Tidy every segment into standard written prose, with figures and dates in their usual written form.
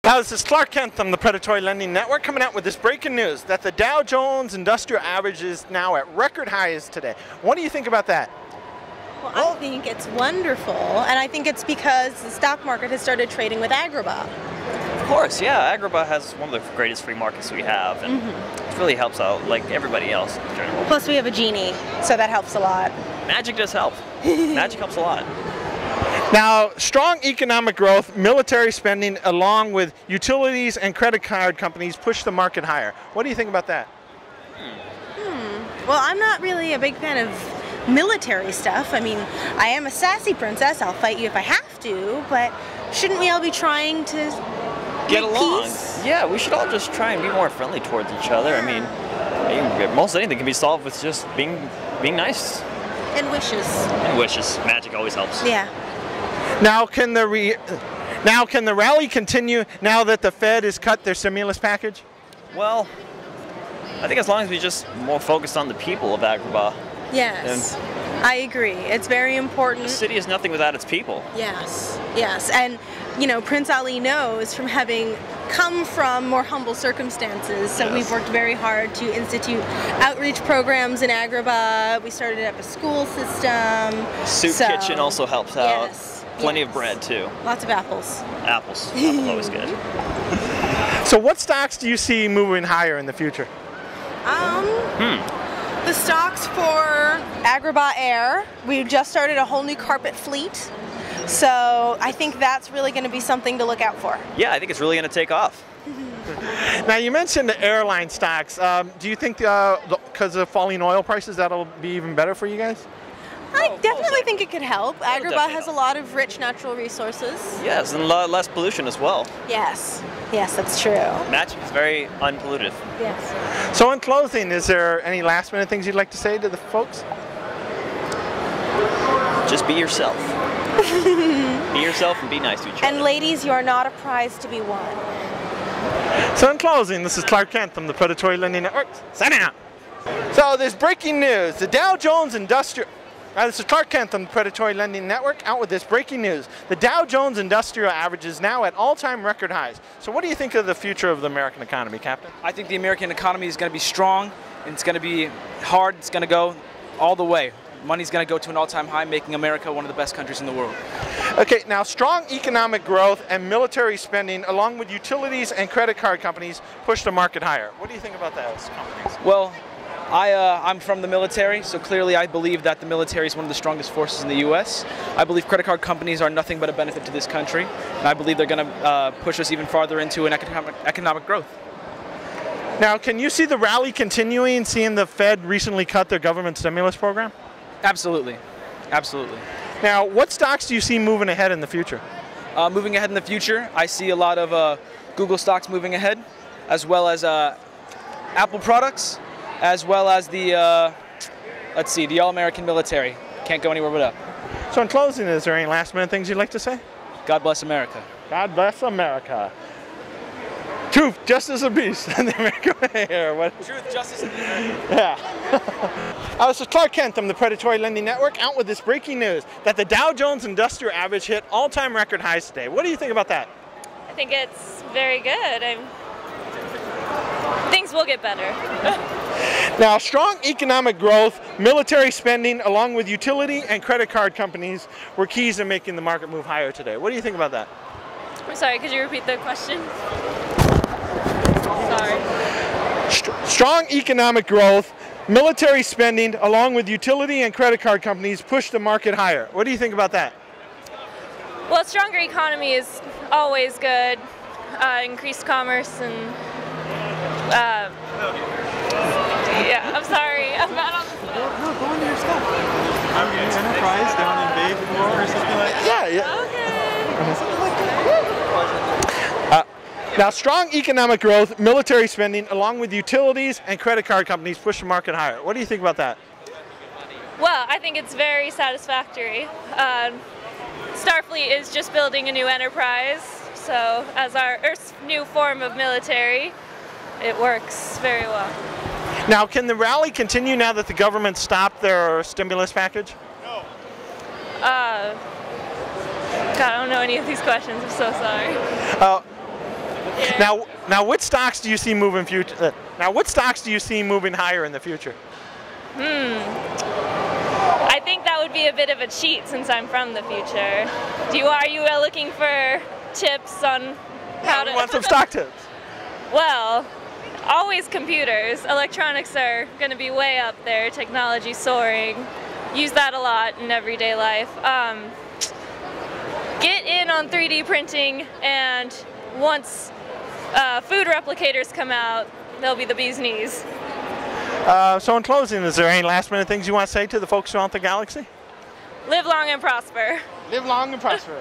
This is Clark Kent from the Predatory Lending Network coming out with this breaking news that the Dow Jones Industrial Average is now at record highs today. What do you think about that? Well, I think it's wonderful, and I think it's because the stock market has started trading with Agrabah. Of course, yeah. Agrabah has one of the greatest free markets we have, and it really helps out like everybody else in general. Plus we have a genie, so that helps a lot. Magic does help. Magic helps a lot. Now, strong economic growth, military spending, along with utilities and credit card companies push the market higher. What do you think about that? Well, I'm not really a big fan of military stuff. I mean, I am a sassy princess. I'll fight you if I have to, but shouldn't we all be trying to Get make along. peace? Yeah, we should all just try and be more friendly towards each other. I mean, most anything can be solved with just being nice. And wishes. And wishes. Magic always helps. Yeah. Now, can the rally continue now that the Fed has cut their stimulus package? Well, I think as long as we just more focused on the people of Agrabah. Yes. I agree. It's very important. The city is nothing without its people. Yes. Yes. And, you know, Prince Ali knows from having come from more humble circumstances, so we've worked very hard to institute outreach programs in Agrabah. We started up a school system. Soup kitchen also helps out. Yes. Plenty of bread too. Lots of apples. Apples. Apples always good. So what stocks do you see moving higher in the future? The stocks for Agrabah Air, we've just started a whole new carpet fleet. So I think that's really going to be something to look out for. Yeah, I think it's really going to take off. Now, you mentioned the airline stocks. Do you think because of falling oil prices that'll be even better for you guys? I definitely think it could help. Agrabah has a lot of rich natural resources. Yes, and a lot less pollution as well. Yes. Yes, that's true. Magic is very unpolluted. Yes. So in closing, is there any last minute things you'd like to say to the folks? Just be yourself. Be yourself and be nice to each other. And ladies, you are not a prize to be won. So in closing, this is Clark Kent from the Predatory Lending Network, signing out. So there's breaking news. The Dow Jones Industrial... this is Clark Kent from the Predatory Lending Network out with this breaking news. The Dow Jones Industrial Average is now at all-time record highs. So what do you think of the future of the American economy, Captain? I think the American economy is going to be strong, and it's going to be hard. It's going to go all the way. Money's going to go to an all-time high, making America one of the best countries in the world. Okay, now strong economic growth and military spending, along with utilities and credit card companies, push the market higher. What do you think about those companies? Well, I'm from the military, so clearly I believe that the military is one of the strongest forces in the U.S. I believe credit card companies are nothing but a benefit to this country, and I believe they're going to push us even farther into an economic growth. Now, can you see the rally continuing, seeing the Fed recently cut their government stimulus program? Absolutely. Absolutely. Now, what stocks do you see moving ahead in the future? Moving ahead in the future, I see a lot of Google stocks moving ahead, as well as Apple products, as well as the, the All-American military. Can't go anywhere but up. So in closing, is there any last-minute things you'd like to say? God bless America. God bless America. Truth, justice, and peace. And the American way. What? Truth, justice, and peace. Yeah. This is Clark Kent from the Predatory Lending Network out with this breaking news that the Dow Jones Industrial Average hit all-time record highs today. What do you think about that? I think it's very good. Things will get better. Now, strong economic growth, military spending, along with utility and credit card companies were keys to making the market move higher today. What do you think about that? I'm sorry, could you repeat the question? Sorry. Strong economic growth, military spending, along with utility and credit card companies push the market higher. What do you think about that? Well, a stronger economy is always good. Increased commerce and yeah, I'm sorry. I'm not on the spot. No, go into your stuff. I'm an enterprise down in Bay or something like that. Yeah. Okay. Something like that. Now, strong economic growth, military spending, along with utilities and credit card companies push the market higher. What do you think about that? Well, I think it's very satisfactory. Starfleet is just building a new enterprise, so as our Earth's new form of military, it works very well. Now, can the rally continue now that the government stopped their stimulus package? No. God, I don't know any of these questions. I'm so sorry. Now, which stocks do you see moving What stocks do you see moving higher in the future? I think that would be a bit of a cheat since I'm from the future. Are you looking for tips on how to? We want some stock tips. Well, always computers. Electronics are going to be way up there. Technology soaring. Use that a lot in everyday life. Get in on 3D printing, and once food replicators come out, they'll be the bee's knees. So in closing, is there any last minute things you want to say to the folks around the galaxy? Live long and prosper. Live long and prosper.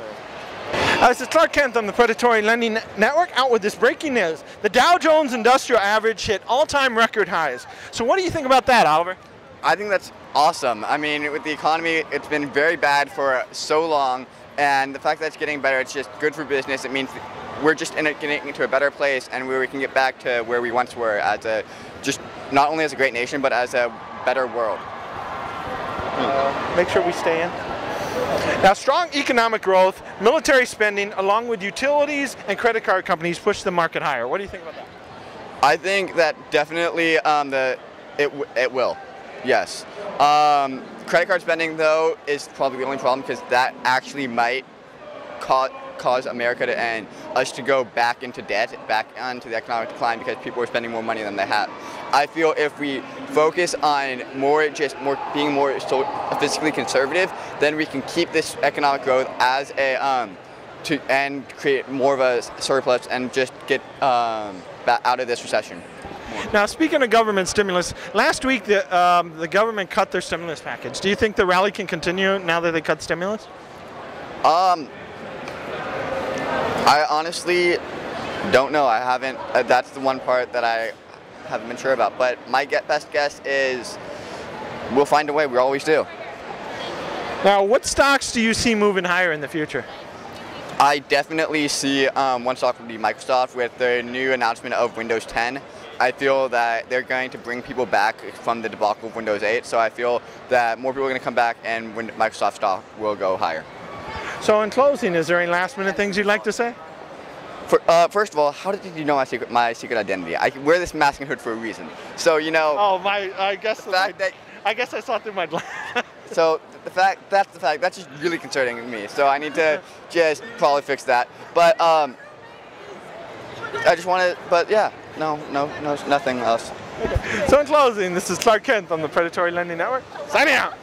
This is Clark Kent on the Predatory Lending Network, out with this breaking news. The Dow Jones Industrial Average hit all-time record highs. So what do you think about that, Oliver? I think that's awesome. I mean, with the economy, it's been very bad for so long, and the fact that it's getting better, it's just good for business. It means we're just getting into a better place, and where we can get back to where we once were, as just not only as a great nation, but as a better world. Make sure we stay in. Now, strong economic growth, military spending, along with utilities and credit card companies push the market higher. What do you think about that? I think that definitely it will. Yes. Credit card spending, though, is probably the only problem, because that actually might cause America and us to go back into debt, back onto the economic decline, because people are spending more money than they have. I feel if we focus on being more fiscally conservative, then we can keep this economic growth as and create more of a surplus and just get out of this recession. Now, speaking of government stimulus, last week the government cut their stimulus package. Do you think the rally can continue now that they cut stimulus? I honestly don't know. I haven't. That's the one part that I haven't been sure about. But my best guess is we'll find a way. We always do. Now, what stocks do you see moving higher in the future? I definitely see one stock would be Microsoft with their new announcement of Windows 10. I feel that they're going to bring people back from the debacle of Windows 8. So I feel that more people are going to come back, and Microsoft stock will go higher. So in closing, is there any last minute things you'd like to say? First of all, how did you know my secret identity? I wear this mask and hood for a reason. So, you know. Oh, I guess I saw through my glass. So that's just really concerning to me. So I need to just probably fix that. But I just want to, but yeah, no, nothing else. Okay. So in closing, this is Clark Kent on the Predatory Lending Network, signing out.